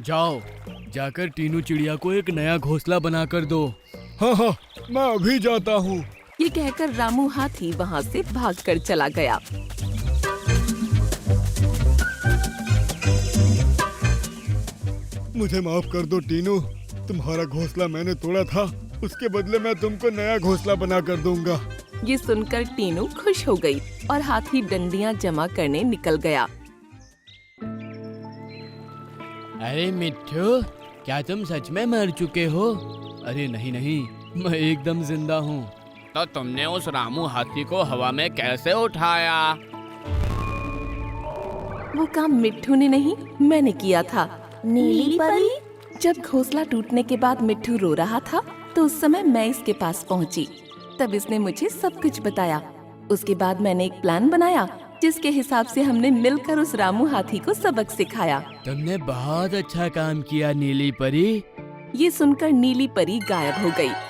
जाओ, जाकर टीनू चिड़िया को एक नया घोंसला बनाकर दो। हाँ हाँ, मैं अभी जाता हूँ। ये कहकर रामू हाथी वहाँ से भागकर चला गया। मुझे माफ कर दो टीनू, तुम्हारा घोंसला मैंने तोड़ा था, उसके बदले मैं तुमको नया घोंसला बना कर दूंगा। ये सुनकर टीनू खुश हो गई और हाथी डंडियाँ जमा करने निकल गया। अरे मिट्ठू, क्या तुम सच में मर चुके हो? अरे नहीं नहीं, मैं एकदम जिंदा हूँ। तो तुमने उस रामू हाथी को हवा में कैसे उठाया? वो काम मिट्ठू ने नहीं, मैंने किया था। नीली परी? जब घोंसला टूटने के बाद मिट्ठू रो रहा था तो उस समय मैं इसके पास पहुंची। तब इसने मुझे सब कुछ बताया। उसके बाद मैंने एक प्लान बनाया जिसके हिसाब से हमने मिलकर उस रामू हाथी को सबक सिखाया। तुमने बहुत अच्छा काम किया नीली परी। ये सुनकर नीली परी गायब हो गई।